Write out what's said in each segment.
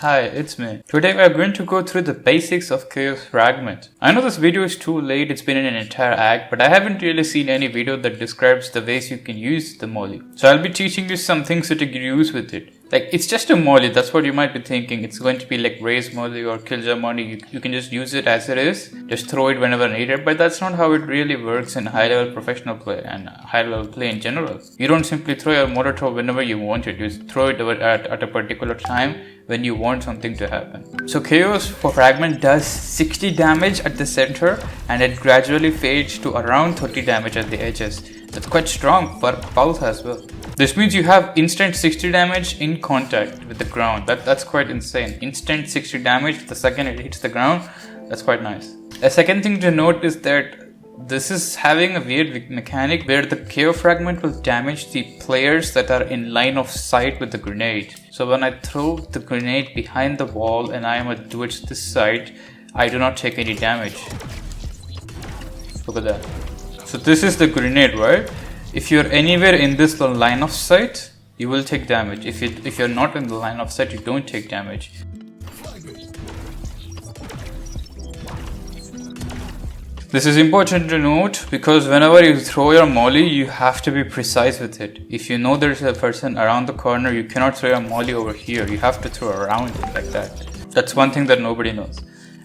Hi, it's me. Today we are going to go through the basics of Kayo's Fragment. I know this video is too late, it's been in an entire act, but I haven't really seen any video that describes the ways you can use the molly. So I'll be teaching you some things that you can use with it. Like, it's just a molly, that's what you might be thinking. It's going to be like raise molly or killjoy molly. You can just use it as it is, just throw it whenever needed, but that's not how it really works in high-level professional play and high-level play in general. You don't simply throw your Molotov whenever you want it, you throw it at a particular time when you want something to happen. So Kayo's Fragment does 60 damage at the center and it gradually fades to around 30 damage at the edges. That's quite strong for pulse as well. This means you have instant 60 damage in contact with the ground. That's quite insane. Instant 60 damage the second it hits the ground. That's quite nice. A second thing to note is that this is having a weird mechanic where the Kayo Fragment will damage the players that are in line of sight with the grenade. So when I throw the grenade behind the wall and I am towards this side, I do not take any damage. Look at that. So this is the grenade, right? If you're anywhere in this line of sight, you will take damage. If you're not in the line of sight, you don't take damage. This is important to note because whenever you throw your molly, you have to be precise with it. If you know there's a person around the corner, you cannot throw your molly over here. You have to throw around it like that. That's one thing that nobody knows.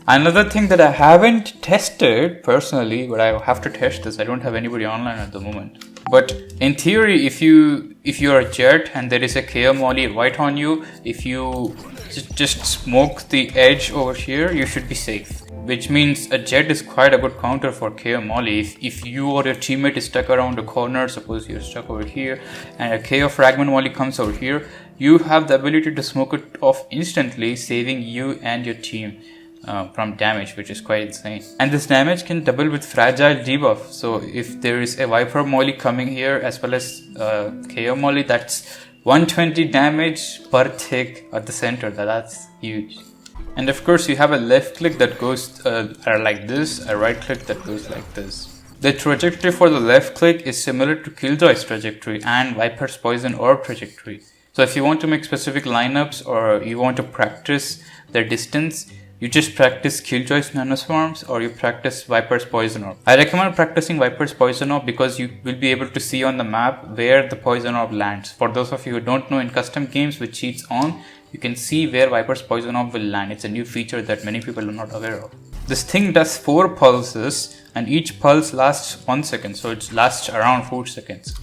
Another thing that I haven't tested personally, but I have to test this. I don't have anybody online at the moment. But in theory, if you're a jet and there is a Kayo molly right on you, if you just smoke the edge over here, you should be safe. Which means a jet is quite a good counter for Kayo molly. If you or your teammate is stuck around a corner, suppose you're stuck over here, and a Kayo Fragment molly comes over here, you have the ability to smoke it off instantly, saving you and your team from damage, which is quite insane. And this damage can double with fragile debuff. So if there is a Viper molly coming here as well as Kayo molly, that's 120 damage per tick at the center. That's huge. And of course you have a left click that goes like this, a right click that goes like this. The trajectory for the left click is similar to Killjoy's trajectory and Viper's Poison Orb trajectory. So if you want to make specific lineups or you want to practice their distance, you just practice Killjoy's nanoswarms or you practice Viper's Poison Orb. I recommend practicing Viper's Poison Orb because you will be able to see on the map where the Poison Orb lands. For those of you who don't know, in custom games with cheats on, you can see where Viper's Poison Orb will land. It's a new feature that many people are not aware of. This thing does 4 pulses and each pulse lasts 1 second, so it lasts around 4 seconds.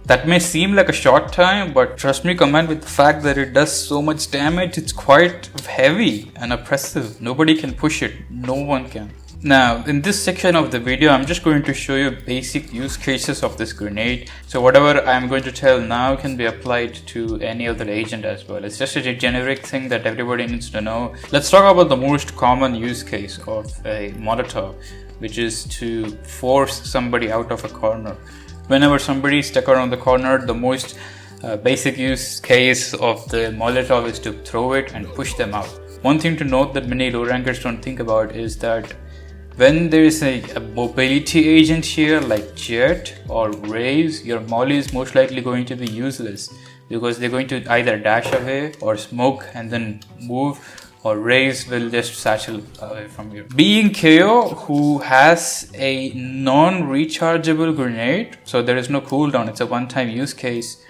That may seem like a short time, but trust me, combined with the fact that it does so much damage, it's quite heavy and oppressive. Nobody can push it. No one can. Now, in this section of the video, I'm just going to show you basic use cases of this grenade. So whatever I'm going to tell now can be applied to any other agent as well. It's just a generic thing that everybody needs to know. Let's talk about the most common use case of a Molotov, which is to force somebody out of a corner. Whenever somebody is stuck around the corner, the most basic use case of the Molotov is to throw it and push them out. One thing to note that many low rankers don't think about is that when there is a mobility agent here like Jet or Raze, your molly is most likely going to be useless because they're going to either dash away or smoke and then move, or Raze will just satchel away from you. Being Kayo, who has a non-rechargeable grenade, so there is no cooldown, it's a one-time use case,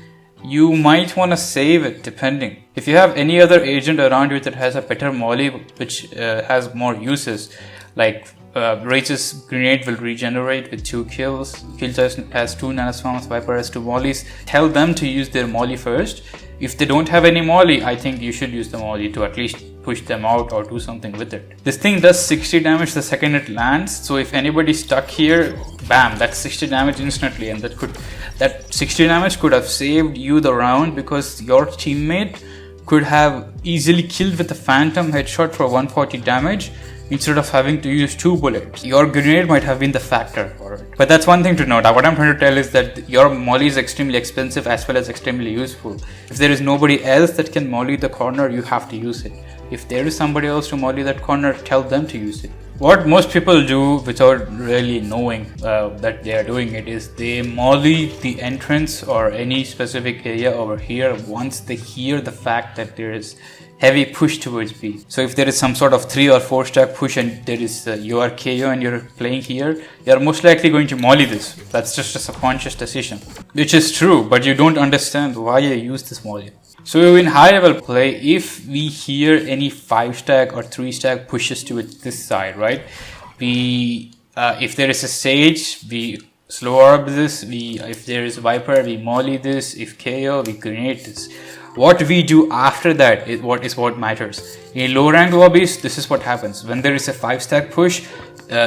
you might want to save it depending. If you have any other agent around you that has a better molly which has more uses, like Rage's grenade will regenerate with 2 kills, Killjoy has 2 nanoswarms, Viper has 2 mollies, tell them to use their molly first. If they don't have any molly, I think you should use the molly to at least push them out or do something with it. This thing does 60 damage the second it lands, so if anybody's stuck here, bam, that's 60 damage instantly, and that 60 damage could have saved you the round because your teammate could have easily killed with a phantom headshot for 140 damage instead of having to use 2 bullets. Your grenade might have been the factor for it. But that's one thing to note. What I'm trying to tell is that your molly is extremely expensive as well as extremely useful. If there is nobody else that can molly the corner, you have to use it. If there is somebody else to molly that corner, tell them to use it. What most people do without really knowing that they are doing it is they molly the entrance or any specific area over here once they hear the fact that there is heavy push towards B. So if there is some sort of 3 or 4 stack push and there is you are Kayo and you're playing here, you are most likely going to molly this. That's just a subconscious decision, which is true, but you don't understand why I use this molly. So in high level play, if we hear any 5 stack or 3 stack pushes to this side, right? We if there is a Sage, we slow orb this. If there is Viper, we molly this. If Kayo, we grenade this. What we do after that is what matters. In low rank lobbies, this is what happens. When there is a 5 stack push,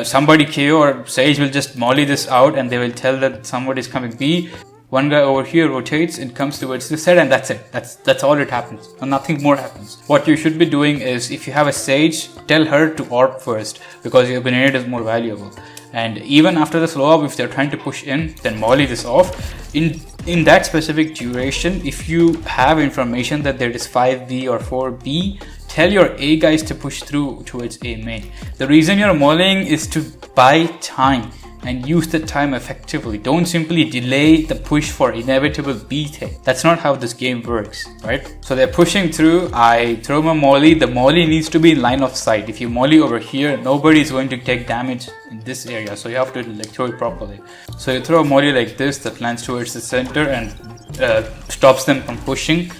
somebody Kayo or Sage will just molly this out and they will tell that somebody is coming B. One guy over here rotates and comes towards this side, and that's it. That's all it happens, and nothing more happens. What you should be doing is, if you have a Sage, tell her to orb first, because your grenade is more valuable. And even after the slow orb, if they're trying to push in, then molly this off. In that specific duration, if you have information that there is 5B or 4B, tell your A guys to push through towards A main. The reason you're mollying is to buy time and use the time effectively. Don't simply delay the push for inevitable B take. That's not how this game works, right? So they're pushing through, I throw my molly, the molly needs to be in line of sight. If you molly over here, nobody is going to take damage in this area, so you have to throw it properly. So you throw a molly like this that lands towards the center and stops them from pushing.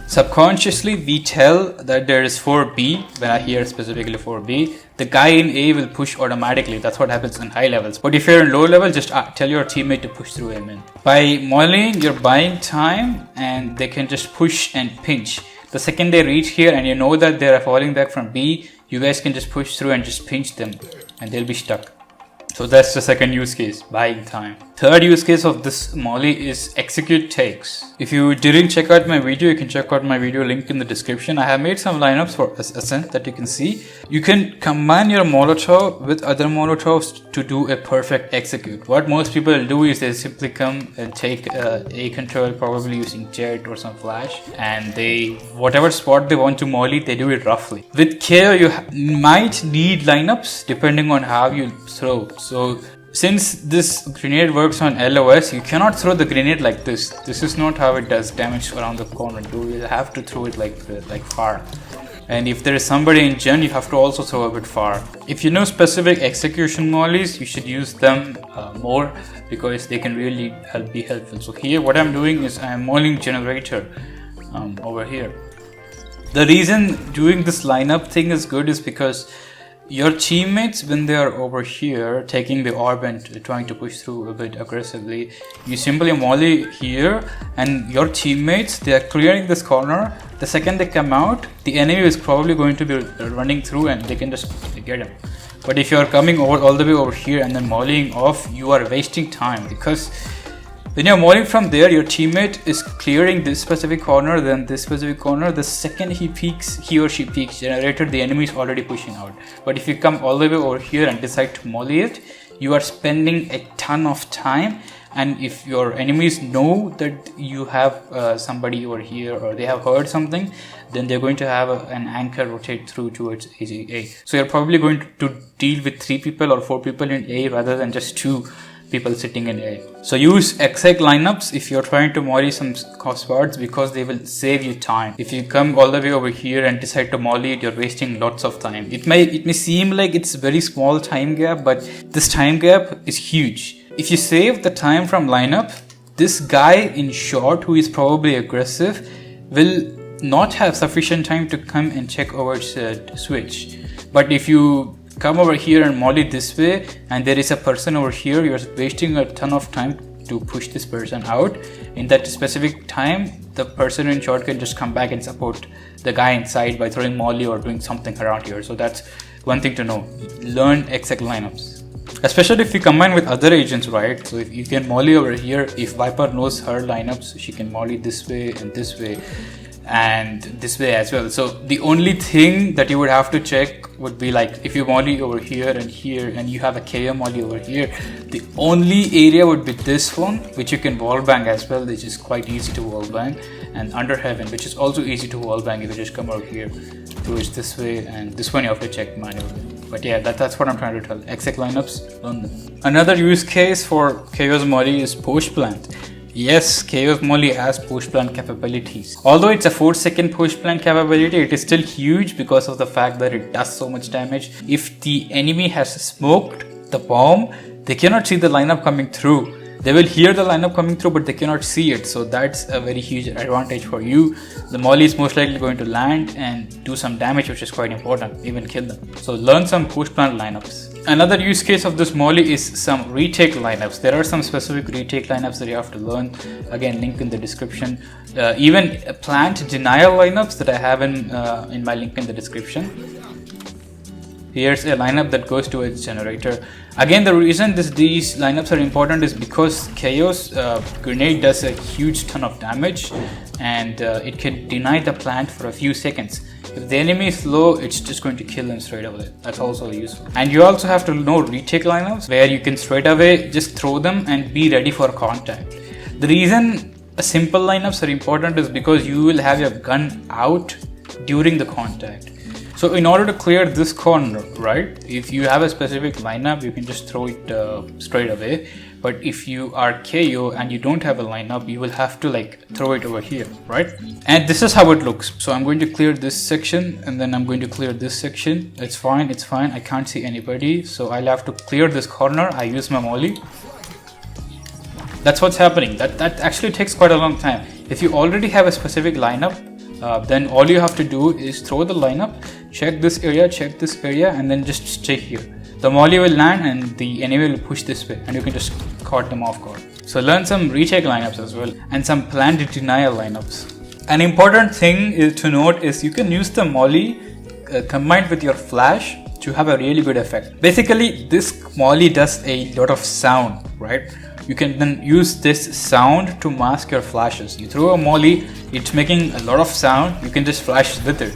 Subconsciously, we tell that there is 4B, when I hear specifically 4B, the guy in A will push automatically. That's what happens in high levels. But if you're in low level, just tell your teammate to push through him in. By mollying, you're buying time and they can just push and pinch. The second they reach here and you know that they're falling back from B, you guys can just push through and just pinch them and they'll be stuck. So that's the second use case, buying time. Third use case of this molly is execute takes. If you didn't check out my video, you can check out my video link in the description. I have made some lineups for Ascent that you can see. You can combine your Molotov with other Molotovs to do a perfect execute. What most people do is they simply come and take A control, probably using Jet or some flash, and whatever spot they want to molly, they do it roughly. With Kayo, you might need lineups depending on how you throw. So since this grenade works on LOS, you cannot throw the grenade like this. This is not how it does damage around the corner. You have to throw it like far. And if there is somebody in gen, you have to also throw a bit far. If you know specific execution mollies, you should use them more, because they can really be helpful. So here what I'm doing is I'm mollying generator over here. The reason doing this lineup thing is good is because your teammates, when they are over here taking the orb and trying to push through a bit aggressively, you simply molly here and your teammates, they are clearing this corner. The second they come out, the enemy is probably going to be running through and they can just get him. But if you are coming all the way over here and then mollying off, you are wasting time, because when you're mollying from there, your teammate is clearing this specific corner, then this specific corner. The second he or she peeks generator, the enemy is already pushing out. But if you come all the way over here and decide to molly it, you are spending a ton of time. And if your enemies know that you have somebody over here, or they have heard something, then they're going to have an anchor rotate through towards A. So you're probably going to deal with 3 people or 4 people in A rather than just 2 people sitting in A. So use Exec lineups if you're trying to molly some spots, because they will save you time. If you come all the way over here and decide to molly it, you're wasting lots of time. It may seem like it's a very small time gap, but this time gap is huge. If you save the time from lineup, this guy in short, who is probably aggressive, will not have sufficient time to come and check over switch. But if you come over here and molly this way and there is a person over here, you're wasting a ton of time to push this person out. In that specific time, the person in short can just come back and support the guy inside by throwing molly or doing something around here. So that's one thing to know. Learn Exec lineups, especially if you combine with other agents, right? So if you can molly over here, if Viper knows her lineups, she can molly this way and this way. and this way as well. So the only thing that you would have to check would be like if you molly over here and you have a Kayo molly over here, the only area would be this one, which you can wall bang as well, which is quite easy to wall bang, and under heaven, which is also easy to wall bang if you just come over here towards this way, and this one you have to check manually. But yeah, that's what I'm trying to tell. Exec lineups, learn them. Another use case for Kayo's molly is push plant. Yes, Kayo's molly has push plant capabilities. Although it's a 4-second push plant capability, it is still huge because of the fact that it does so much damage. If the enemy has smoked the bomb, they cannot see the lineup coming through. They will hear the lineup coming through, but they cannot see it. So that's a very huge advantage for you. The molly is most likely going to land and do some damage, which is quite important, even kill them. So learn some push plant lineups. Another use case of this molly is some retake lineups. There are some specific retake lineups that you have to learn. Again, link in the description. Even plant denial lineups that I have in my link in the description. Here's a lineup that goes to its generator. Again, the reason these lineups are important is because Kayo's grenade does a huge ton of damage, and it can deny the plant for a few seconds. If the enemy is low, it's just going to kill them straight away. That's also useful. And you also have to know retake lineups where you can straight away just throw them and be ready for contact. The reason simple lineups are important is because you will have your gun out during the contact. So in order to clear this corner, right, if you have a specific lineup, you can just throw it straight away. But if you are Kayo and you don't have a lineup, you will have to like throw it over here, right? And this is how it looks. So I'm going to clear this section and then I'm going to clear this section. It's fine, I can't see anybody. So I'll have to clear this corner. I use my molly. That's what's happening. That actually takes quite a long time. If you already have a specific lineup, then all you have to do is throw the lineup, check this area, and then just stay here. The molly will land and the enemy will push this way, and you can just caught them off guard. So learn some retake lineups as well, and some plant denial lineups. An important thing is to note is you can use the molly combined with your flash to have a really good effect. Basically, this molly does a lot of sound, right? You can then use this sound to mask your flashes. You throw a molly, it's making a lot of sound, you can just flash with it.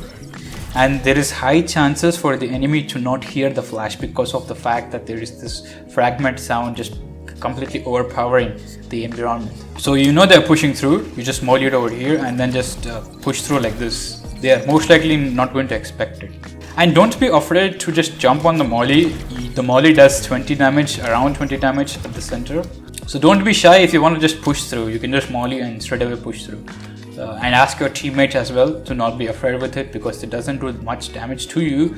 And there is high chances for the enemy to not hear the flash because of the fact that there is this fragment sound just completely overpowering the environment. So you know they're pushing through, you just molly it over here and then just push through like this. They are most likely not going to expect it. And don't be afraid to just jump on the molly. The molly does 20 damage, around 20 damage at the center. So don't be shy. If you want to just push through, you can just molly and straight away push through. And ask your teammates as well to not be afraid with it because it doesn't do much damage to you.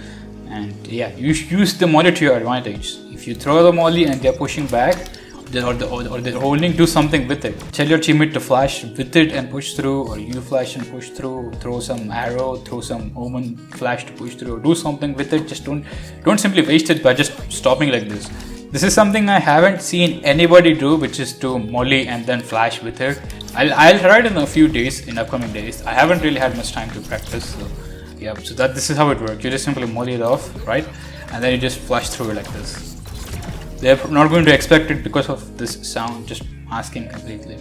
And yeah, you use the molly to your advantage. If you throw the molly and they're pushing back, or they're holding, do something with it. Tell your teammate to flash with it and push through, or you flash and push through. Throw some arrow, throw some omen flash to push through, or do something with it. Just don't simply waste it by just stopping like this. This is something I haven't seen anybody do, which is to molly and then flash with it. I'll try it in a few days, in upcoming days. I haven't really had much time to practice, so yeah. So this is how it works. You just simply molly it off, right, and then you just flash through it like this. They're not going to expect it because of this sound just masking completely.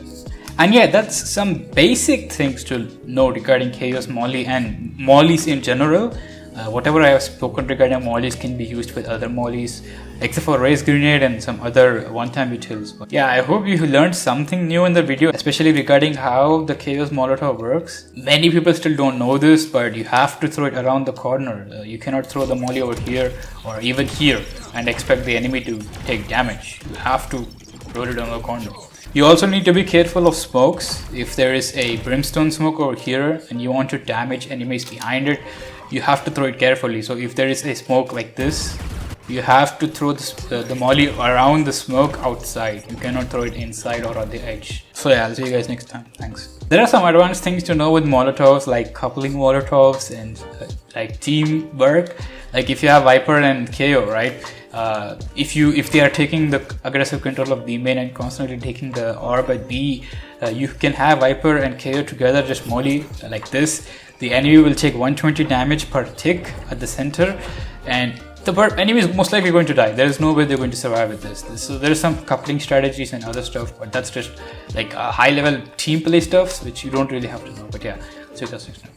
And yeah, that's some basic things to know regarding Kayo's molly and mollies in general. Whatever I have spoken regarding mollies can be used with other mollies, except for raise grenade and some other one-time utils. But yeah, I hope you learned something new in the video, especially regarding how the Kayo's Molotov works. Many people still don't know this, but you have to throw it around the corner. You cannot throw the molly over here or even here and expect the enemy to take damage. You have to throw it on the corner. You also need to be careful of smokes. If there is a brimstone smoke over here and you want to damage enemies behind it, you have to throw it carefully. So if there is a smoke like this, you have to throw the molly around the smoke outside. You cannot throw it inside or on the edge. So yeah, I'll see you guys next time. Thanks. There are some advanced things to know with Molotovs, like coupling Molotovs and like teamwork. Like if you have Viper and Kayo, right? If they are taking the aggressive control of B main and constantly taking the orb at B, you can have Viper and Kayo together, just molly like this. The enemy will take 120 damage per tick at the center, and the enemy is most likely going to die. There is no way they're going to survive with this. So there are some coupling strategies and other stuff, but that's just like high level team play stuff, which you don't really have to know. But yeah, See you guys next time.